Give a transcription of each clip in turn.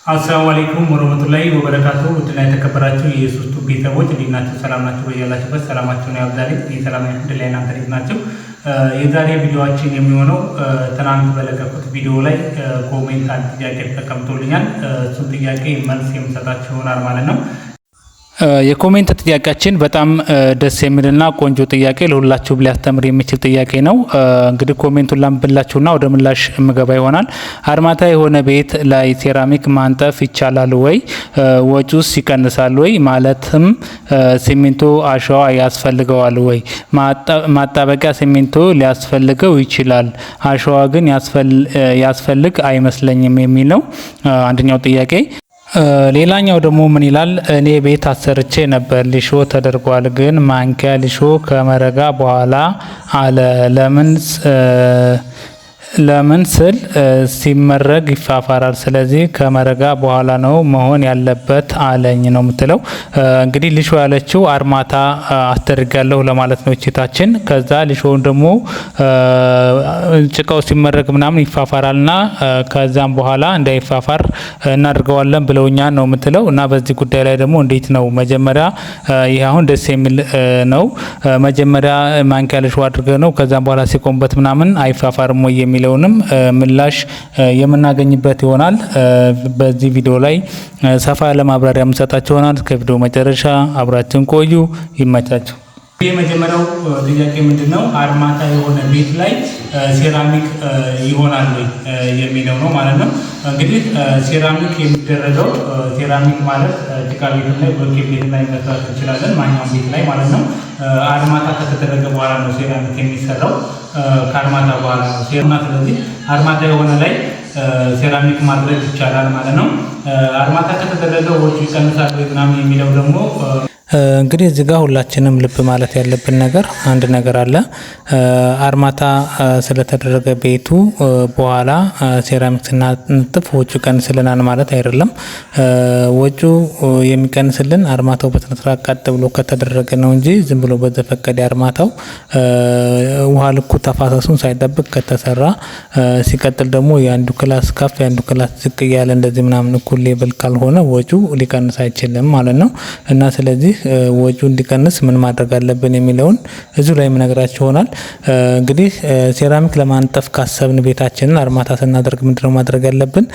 አሰላሙ አለይኩም ወራህመቱላሂ ወበረካቱ። ውድና የተከበራችሁ የሶስቱ ቤተሰቦች እንዴት ናችሁ? ሰላም ናችሁ? በያላችሁበት ሰላማችሁን ያብዛልኝ። የሰላም ያድርግልኝ። እናንተ እንዴት ናችሁ? የዛሬ ቪዲዮአችን የሚሆነው ትናንት በለቀቁት ቪዲዮ ላይ ኮሜንት አንድ ጥያቄ ተቀምጦልኛል። እሱን ጥያቄ መልስ የምሰጣችሁ ይሆናል ማለት ነው። የኮሜንት ጥያቄያችን በጣም ደስ የሚልና ቆንጆ ጥያቄ ለሁላችሁ ሊያስተምር የሚችል ጥያቄ ነው። እንግዲህ ኮሜንቱን ላንብላችሁና ወደ ምላሽ ምገባ ይሆናል። አርማታ የሆነ ቤት ላይ ሴራሚክ ማንጠፍ ይቻላል ወይ? ወጪውስ ይቀንሳል ወይ? ማለትም ሲሚንቶ አሸዋ ያስፈልገዋል ወይ? ማጣበቂያ ሲሚንቶ ሊያስፈልገው ይችላል፣ አሸዋ ግን ያስፈልግ አይመስለኝም የሚል ነው አንደኛው ጥያቄ። ሌላኛው ደግሞ ምን ይላል? እኔ ቤት አሰርቼ ነበር፣ ሊሾ ተደርጓል፣ ግን ማንኪያ ሊሾ ከመረጋ በኋላ አለ። ለምን ስል ሲመረግ ይፋፋራል፣ ስለዚህ ከመረጋ በኋላ ነው መሆን ያለበት አለኝ ነው የምትለው። እንግዲህ ሊሾ ያለችው አርማታ አስደርጋለሁ ለማለት ነው እቺታችን። ከዛ ሊሾውን ደግሞ ጭቃው ሲመረግ ምናምን ይፋፋራልና ከዛም በኋላ እንዳይፋፋር እናድርገዋለን ብለውኛል ነው የምትለው። እና በዚህ ጉዳይ ላይ ደግሞ እንዴት ነው መጀመሪያ ይህ አሁን ደስ የሚል ነው። መጀመሪያ ማንኪያ ሊሾ አድርገ ነው ከዛም በኋላ ሲቆምበት ምናምን አይፋፋርም ወይ የሚለውንም ምላሽ የምናገኝበት ይሆናል። በዚህ ቪዲዮ ላይ ሰፋ ያለ ማብራሪያ የምሰጣችሁ ይሆናል። ከቪዲዮ መጨረሻ አብራችን ቆዩ። ይመቻችሁ። የመጀመሪያው ጥያቄ ምንድነው? አርማታ የሆነ ቤት ላይ ሴራሚክ ይሆናል ወይ የሚለው ነው ማለት ነው። እንግዲህ ሴራሚክ የሚደረገው ሴራሚክ ማለት ጭቃ ቤት ላይ ብሎኬት ቤት ላይ መስራት እንችላለን፣ ማንኛውም ቤት ላይ ማለት ነው። አርማታ ከተደረገ በኋላ ነው ሴራሚክ የሚሰራው፣ ከአርማታ በኋላ ነው ሴራሚክ። ስለዚህ አርማታ የሆነ ላይ ሴራሚክ ማድረግ ይቻላል ማለት ነው። አርማታ ከተደረገ ወጪ ይቀንሳል ወይ ምናምን የሚለው ደግሞ እንግዲህ እዚህ ጋር ሁላችንም ልብ ማለት ያለብን ነገር አንድ ነገር አለ። አርማታ ስለተደረገ ቤቱ በኋላ ሴራሚክ ስናጥፍ ወጪው ይቀንስልናል ማለት አይደለም። ወጪው የሚቀንስልን አርማታው በተነስራ ቀጥ ብሎ ከተደረገ ነው እንጂ ዝም ብሎ በዘፈቀደ አርማታው ውሃ ልኩ ተፋሰሱን ሳይጠብቅ ከተሰራ፣ ሲቀጥል ደግሞ የአንዱ ክላስ ከፍ የአንዱ ክላስ ዝቅ እያለ እንደዚህ ምናምን እኩል ሌብል ካልሆነ ወጪው ሊቀንስ አይችልም ማለት ነው። እና ስለዚህ ወጪው እንዲቀንስ ምን ማድረግ አለብን የሚለውን እዚሁ ላይ የምነግራችሁ ይሆናል። እንግዲህ ሴራሚክ ለማንጠፍ ካሰብን ቤታችንን አርማታ ስናደርግ ምንድነው ማድረግ ያለብን?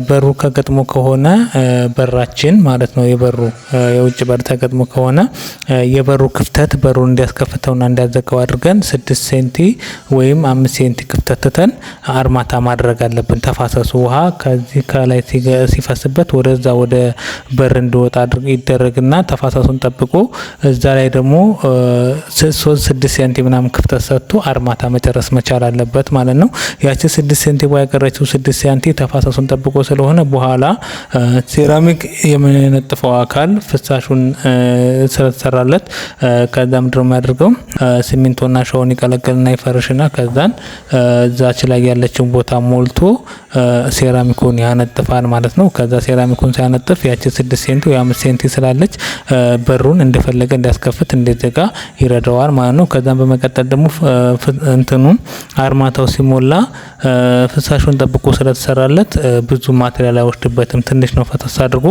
በሩ ከገጥሞ ከሆነ በራችን ማለት ነው የበሩ የውጭ በር ተገጥሞ ከሆነ የበሩ ክፍተት በሩን እንዲያስከፍተውና እንዲያዘጋው አድርገን 6 ሴንቲ ወይም 5 ሴንቲ ክፍተት ትተን አርማታ ማድረግ አለብን። ተፋሰሱ ውሃ ከዚህ ከላይ ሲፈስበት ወደዛ ወደ በር እንዲወጣ ይደረግና ተፋሰሱን ጠብቆ እዛ ላይ ደግሞ 6 ሴንቲ ምናምን ክፍተት ሰጥቶ አርማታ መጨረስ መቻል አለበት ማለት ነው። ያቺ 6 ሴንቲ ባይቀረችው 6 ሴንቲ ተፋሰሱን ጠብቆ ስለሆነ በኋላ ሴራሚክ የምንነጥፈው አካል ፍሳሹን ስለተሰራለት ከዛ ምንድነው የሚያደርገው? ሲሚንቶና ሸውን ይቀለቅልና ይፈርሽና ከዛን እዛች ላይ ያለችውን ቦታ ሞልቶ ሴራሚኩን ያነጥፋል ማለት ነው። ከዛ ሴራሚኩን ሲያነጥፍ ያቺ 6 ሴንቲ ወይ 5 ሴንቲ ስላለች በሩን እንደፈለገ እንዲያስከፍት እንደዘጋ ይረዳዋል ማለት ነው። ከዛም በመቀጠል ደግሞ እንትኑን አርማታው ሲሞላ ፍሳሹን ጠብቆ ስለተሰራለት ብዙ ማቴሪያል አይወስድበትም። ትንሽ ነው ፈሰስ አድርጎ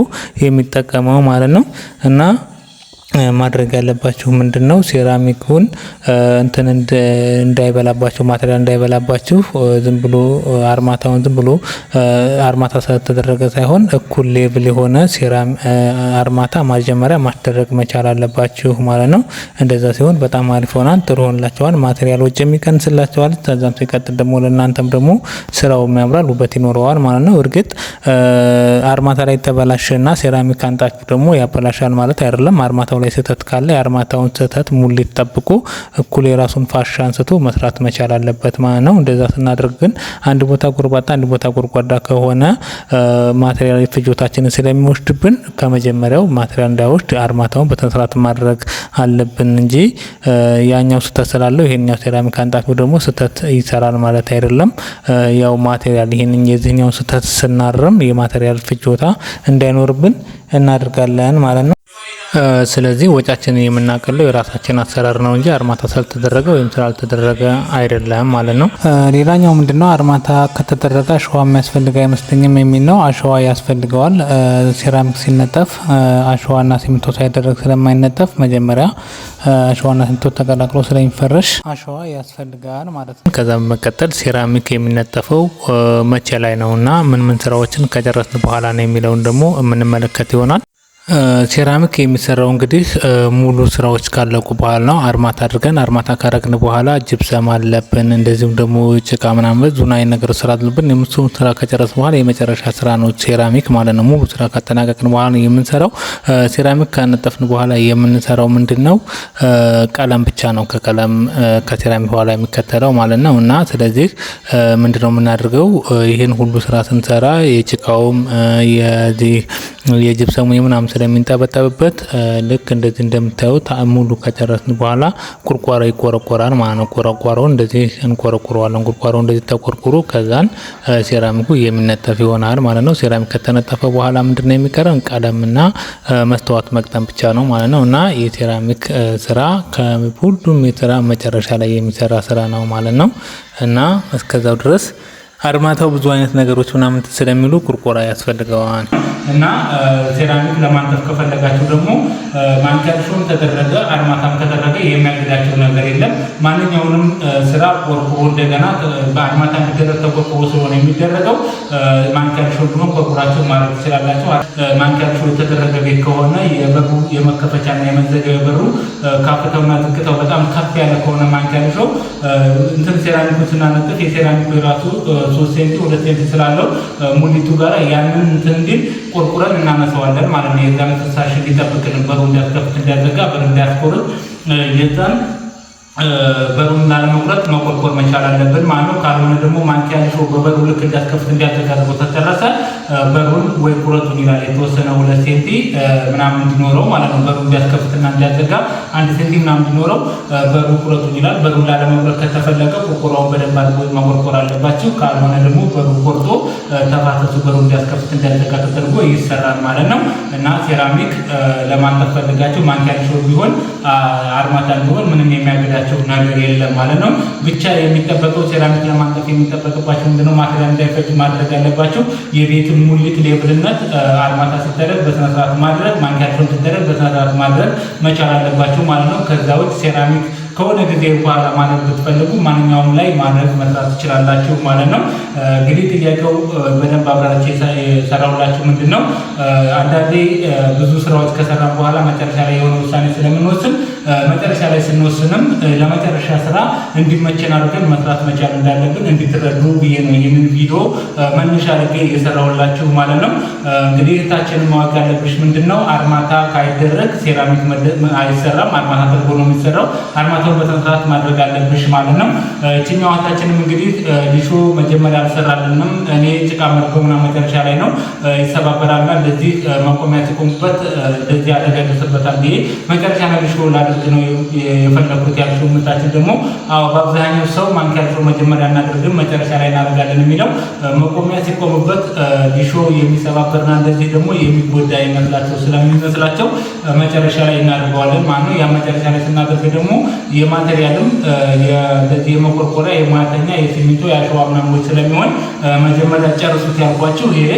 የሚጠቀመው ማለት ነው። እና ማድረግ ያለባችሁ ምንድነው? ሴራሚኩን እንትን እንዳይበላባችሁ ማቴሪያል እንዳይበላባችሁ ዝም ብሎ አርማታውን ዝም ብሎ አርማታ ስለተደረገ ሳይሆን እኩል ሌቭል የሆነ አርማታ መጀመሪያ ማስደረግ መቻል አለባችሁ ማለት ነው። እንደዛ ሲሆን በጣም አሪፍ ሆናል፣ ጥሩ ሆንላችኋል፣ ማቴሪያሎች የሚቀንስላችኋል። ከዛም ሲቀጥል ደግሞ ለእናንተም ደግሞ ስራው ያምራል፣ ውበት ይኖረዋል ማለት ነው። እርግጥ አርማታ ላይ ተበላሽና ሴራሚክ አንጣችሁ ደግሞ ያበላሻል ማለት አይደለም። አርማታው ላይ ስህተት ካለ የአርማታውን ስህተት ሙሌት ጠብቆ እኩል የራሱን ፋሻ አንስቶ መስራት መቻል አለበት ማለት ነው። እንደዛ ስናደርግ ግን አንድ ቦታ ጎርባጣ አንድ ቦታ ጎርጓዳ ከሆነ ማቴሪያል ፍጆታችንን ስለሚወስድብን ከመጀመሪያው ማቴሪያል እንዳይወስድ አርማታውን በተስራት ማድረግ አለብን እንጂ ያኛው ስህተት ስላለው ይሄኛው ሴራሚክ አንጣፊው ደግሞ ስህተት ይሰራል ማለት አይደለም። ያው ማቴሪያል ይሄንን የዚህኛውን ስህተት ስናርም የማቴሪያል ፍጆታ እንዳይኖርብን እናደርጋለን ማለት ነው። ስለዚህ ወጫችንን የምናቀለው የራሳችን አሰራር ነው እንጂ አርማታ ስላልተደረገ ወይም ስላልተደረገ አይደለም ማለት ነው። ሌላኛው ምንድነው አርማታ ከተደረገ አሸዋ የሚያስፈልግ አይመስለኝም የሚል ነው። አሸዋ ያስፈልገዋል። ሴራሚክ ሲነጠፍ አሸዋና ሲሚንቶ ሳይደረግ ስለማይነጠፍ መጀመሪያ አሸዋና ሲሚንቶ ተቀላቅሎ ስለሚፈረሽ አሸዋ ያስፈልጋል ማለት ነው። ከዛ በመቀጠል ሴራሚክ የሚነጠፈው መቼ ላይ ነውና ምን ስራዎችን ከጨረስን በኋላ ነው የሚለውን ደግሞ የምንመለከት ይሆናል። ሴራሚክ የሚሰራው እንግዲህ ሙሉ ስራዎች ካለቁ በኋላ ነው። አርማታ አድርገን አርማታ ካረግን በኋላ ጅብሰም አለብን፣ እንደዚሁም ደግሞ ጭቃ ምናምን ዙናይ ነገር ስራ አለብን። የምሱም ስራ ከጨረስ በኋላ የመጨረሻ ስራ ነው ሴራሚክ ማለት ነው። ሙሉ ስራ ካጠናቀቅን በኋላ ነው የምንሰራው። ሴራሚክ ካነጠፍን በኋላ የምንሰራው ምንድነው ቀለም ብቻ ነው። ከሴራሚክ በኋላ የሚከተለው ማለት ነው። እና ስለዚህ ምንድነው የምናደርገው ይሄን ሁሉ ስራ ስንሰራ የጭቃውም የጅብሰሙ ምናምን ስለሚንጠበጠብበት ልክ እንደዚህ እንደምታዩት ሙሉ ከጨረስን በኋላ ቁርቋሮ ይቆረቆራል ማለት ነው። ቁርቋሮውን እንደዚህ እንቆረቁረዋለን። ቁርቋሮው እንደዚህ ተቆርቁሮ ከዛን ሴራሚኩ የሚነጠፍ ይሆናል ማለት ነው። ሴራሚክ ከተነጠፈ በኋላ ምንድነው የሚቀረን ቀለምና መስተዋት መቅጠም ብቻ ነው ማለት ነው። እና የሴራሚክ ስራ ከሁሉም የስራ መጨረሻ ላይ የሚሰራ ስራ ነው ማለት ነው። እና እስከዛው ድረስ አርማታው ብዙ አይነት ነገሮች ምናምን ስለሚሉ ቁርቆራ ያስፈልገዋል። እና ሴራሚክ ለማንጠፍ ከፈለጋችሁ ደግሞ ማንኪያሾም ተደረገ አርማታም ከተደረገ የሚያግዳቸው ነገር የለም። ማንኛውንም ስራ ቆርቆሮ እንደገና በአርማታ እንዲደረግ ተቆርቆሮ ስለሆነ የሚደረገው ማንኪያሾም ቢሆን ቆርቆራችሁ ማድረግ ትችላላችሁ። ማንኪያሾ የተደረገ ቤት ከሆነ የበሩ የመከፈቻና የመዘጊያ በሩ ከፍታውና ዝቅታው በጣም ከፍ ያለ ከሆነ ማንኪያሾ እንትን ሴራሚኩ ስናነጥፍ የሴራሚኩ የራሱ 3 ሴንቲ 2 ሴንቲ ስላለው ሙሊቱ ጋር ያንን እንትን እንዲል ቆርቁረን እናነሳዋለን ማለት ነው። የዛን ፍሳሽ ሊጠብቅልን በሩ እንዲያስከፍት እንዲያዘጋ በር እንዲያስቆርጥ የዛን በሩን ላለመቁረጥ መቆርቆር መቻል አለብን ማለት ነው። ካልሆነ ደግሞ ማንኪያሾ በበሩ ልክ እንዲያስከፍት እንዲያዘጋ ደግሞ ተጨረሰ በሩን ወይ ቁረጡን ይላል የተወሰነ 2 ሴንቲ ምናምን እንዲኖረው ማለት ነው። በሩን እንዲያስከፍትና እንዲያዘጋ 1 ሴንቲ ምናምን እንዲኖረው በሩ ቁረጡን ይላል። በሩን ላለመቁረጥ ከተፈለገ ቆርቆሮውን በደንብ አድርጎ መቆርቆር አለባችሁ። ካልሆነ ደግሞ በሩ ቆርጦ ተፋሰሱ በሩ እንዲያስከፍት እንዲያዘጋ ተደርጎ ይሰራል ማለት ነው። እና ሴራሚክ ለማንጠፍ ፈልጋችሁ ማንኪያሾ ቢሆን አርማታ ቢሆን ምንም የሚያገዳ ነገር የለም ማለት ነው። ብቻ የሚጠበቀው ሴራሚክ ለማንጠፍ የሚጠበቅባችሁ ምንድነው ማቴሪያል እንዳይፈጅ ማድረግ ያለባችሁ የቤቱን ሙሊት ሌብልነት አርማታ ሲደረግ በስነ ስርዓት ማድረግ ማንኪያሾን ሲደረግ በስነ ስርዓት ማድረግ መቻል አለባችሁ ማለት ነው። ከዛ ውጭ ሴራሚክ ከሆነ ጊዜ በኋላ ማድረግ ብትፈልጉ ማንኛውም ላይ ማድረግ መስራት ትችላላችሁ ማለት ነው። እንግዲህ ጥያቄው በደንብ አብራርቼ የሰራሁላችሁ ምንድነው አንዳንዴ ብዙ ስራዎች ከሰራን በኋላ መጨረሻ ላይ የሆነ ውሳኔ ስለምንወስን መጨረሻ ላይ ስንወስንም ለመጨረሻ ስራ እንዲመቸን አድርገን መስራት መቻል እንዳለብን እንድትረዱ ብዬ ነው ይህንን ቪዲዮ መነሻ አድርጌ የሰራሁላችሁ ማለት ነው። እንግዲህ እህታችንን ማወቅ ያለብሽ ምንድነው አርማታ ካይደረግ ሴራሚክ አይሰራም። አርማታ ተደርጎ ነው የሚሰራው። አርማታውን በተንሳት ማድረግ አለብሽ ማለት ነው። እቺኛው እህታችንም እንግዲህ ሊሾ መጀመሪያ አልሰራልንም እኔ ጭቃ መርገምና መጨረሻ ላይ ነው ይሰባበራልና እንደዚህ መቆሚያ ሲቆምበት እንደዚህ አደጋ ይደርስበታል ብዬ መጨረሻ ላይ ሊሾ ላድርግ ነው የፈለኩት ያልሽው እህታችን ደግሞ በአብዛኛው ሰው ማንኪያሾ መጀመሪያ እናደርግም መጨረሻ ላይ እናደርጋለን የሚለው መቆሚያ ሲቆምበት ሊሾ የሚሰባበርና እንደዚህ ደግሞ የሚጎዳ ይመስላቸው ስለሚመስላቸው መጨረሻ ላይ እናደርገዋለን ማለት ነው። ያ መጨረሻ ላይ ስናደርግ ደግሞ የማቴሪያልም እንደዚህ የመቆርቆሪያ የማተኛ የሲሚንቶ የአሸዋ ምናምን ስለሚሆን መጀመሪያ ጨርሱት ያልኳችሁ ይሄ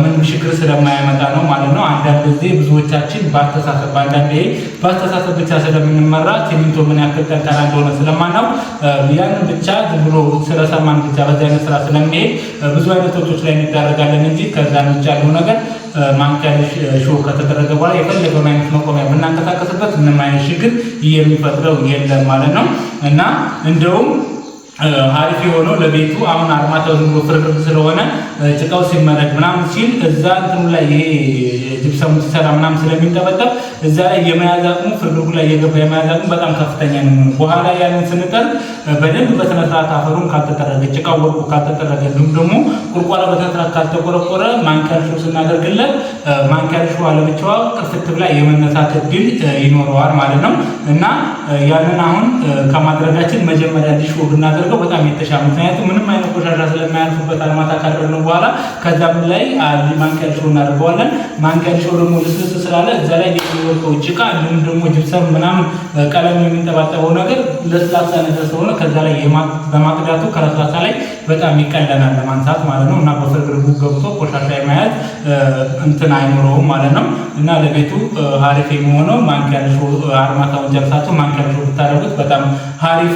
ምንም ችግር ስለማያመጣ ነው ማለት ነው። አንዳንድ ጊዜ ብዙዎቻችን በአስተሳሰብ ብቻ ስለምንመራ ሲሚንቶ ምን ያክል ጠንካራ እንደሆነ ስለማናውቅ ያንን ብቻ ዝም ብሎ ስለሰማን ብቻ በዚህ አይነት ስራ ስለሚሄድ ብዙ አይነት ወጪዎች ላይ እንዳረጋለን እንጂ ከዛ ውጭ ያለው ነገር ማንኪያሾ ከተደረገ በኋላ የፈለገውን አይነት መቆሚያ ብናንቀሳቀስበት ምንም አይነት ችግር የሚፈጥረው የለም ማለት ነው። እና እንደውም አሪፍ የሆነው ለቤቱ አሁን አርማታው ዝም ብሎ ፍርፍር ስለሆነ ጭቃው ሲመረግ ምናምን ሲል እዛ እንትኑ ላይ ይሄ ጅብሰሙ ሲሰራ ምናምን ስለሚንጠበጠብ እዛ ላይ የመያዝ አቅሙ ፍርፍሩ ላይ የገባ የመያዝ አቅሙ በጣም ከፍተኛ ነው። በኋላ ያንን ስንጠርግ በደንብ በስነ ስርዓት አፈሩን ካልተጠረገ ጭቃው ወርቁ ካልተጠረገ እንዲሁም ደግሞ ቁርቋራ በስነ ስርዓት ካልተቆረቆረ ማንኪያሾ ስናደርግለት ማንኪያሾ አለብቻዋ ቅርፍት ብላ የመነሳት እድል ይኖረዋል ማለት ነው። እና ያንን አሁን ከማድረጋችን መጀመሪያ ሊሾ ብናደርግ ብናደርገው በጣም የተሻለ ምክንያቱም ምንም አይነት ቆሻሻ ስለማያልፍበት አርማታ ካደረግነው በኋላ ከዛም ላይ ማንኪያ ሊሾ እናደርገዋለን። ማንኪያ ሊሾ ደግሞ ልስልስ ስላለ እዛ ላይ የሚወጣው ጭቃ እንዲሁም ደግሞ ጅብሰም ምናምን ቀለም የሚንጠባጠበው ነገር ለስላሳ ነገር ስለሆነ ከዛ ላይ በማቅዳቱ ከለስላሳ ላይ በጣም ይቀለናል ለማንሳት ማለት ነው እና በፍርግርጉ ገብቶ ቆሻሻ የመያዝ እንትን አይኖረውም ማለት ነው እና ለቤቱ ሀሪፍ የሚሆነው ማንኪያ ሊሾ አርማታውን ጨርሳችሁ ማንኪያ ሊሾ ብታደርጉት በጣም ሀሪፍ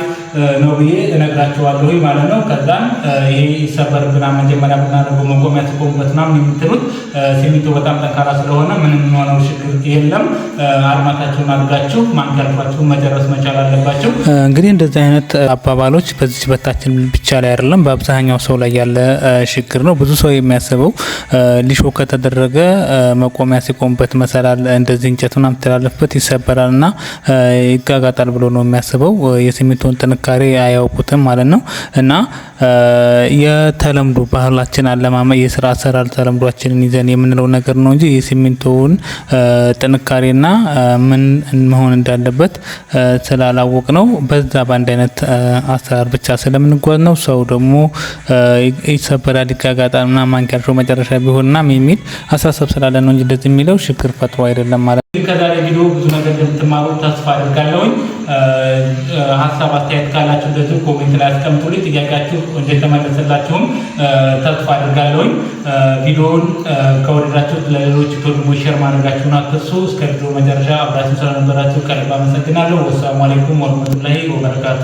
ነው ብዬ እነግራቸዋለሁ ማለት ነው። ከዛም ይሄ ይሰበርብናል መጀመሪያ ብናደርገው መቆሚያ ሲቆሙበት ምናምን የምትሉት ሲሚንቶ በጣም ጠንካራ ስለሆነ ምንም የሆነው ችግር የለም። አርማታችሁን አድርጋችሁ ማንኪያ ሊሾአችሁን መጨረስ መቻል አለባቸው። እንግዲህ እንደዚህ አይነት አባባሎች በዚህ በታችን ብቻ ላይ አይደለም በአብዛኛው ሰው ላይ ያለ ችግር ነው። ብዙ ሰው የሚያስበው ሊሾ ከተደረገ መቆሚያ ሲቆምበት መሰላል እንደዚህ እንጨት ምናምን ተላለፍበት ይሰበራል እና ይጋጋጣል ብሎ ነው የሚያስበው። የሲሚንቶን ጥንካሬ አያውቁትም ማለት ነው እና የተለምዶ ባህላችን አለማመ የስራ አሰራር ተለምዷችንን ይዘን የምንለው ነገር ነው እንጂ የሲሚንቶውን ጥንካሬና ምን መሆን እንዳለበት ስላላወቅ ነው በዛ በአንድ አይነት አሰራር ብቻ ስለምንጓዝ ነው። ሰው ደግሞ ይሰበራል ይጋጋጣል እና ማንኪያ ሊሾ መጨረሻ ቢሆንና የሚል አሳሰብ ስላለ ነው እንጂ እንደዚህ የሚለው ችግር ፈጥሮ አይደለም ማለት ነው። ከዛሬ ቪዲዮ ብዙ ነገር እንደምትማሩ ተስፋ አድርጋለሁኝ። ሀሳብ አስተያየት ካላችሁ እንደዚሁ ኮሜንት ላይ አስቀምጡልኝ። ጥያቄያችሁ እንደተመለሰላችሁም ተስፋ አድርጋለሁኝ። ቪዲዮውን ከወደዳችሁት ለሌሎች ወንድሞች ሼር ማድረጋችሁን አትርሱ። እስከ ቪዲዮ መጨረሻ አብራችሁ ስለነበራችሁ ከልብ አመሰግናለሁ። ወሰላሙ አለይኩም ወረህመቱላሂ ወበረካቱ።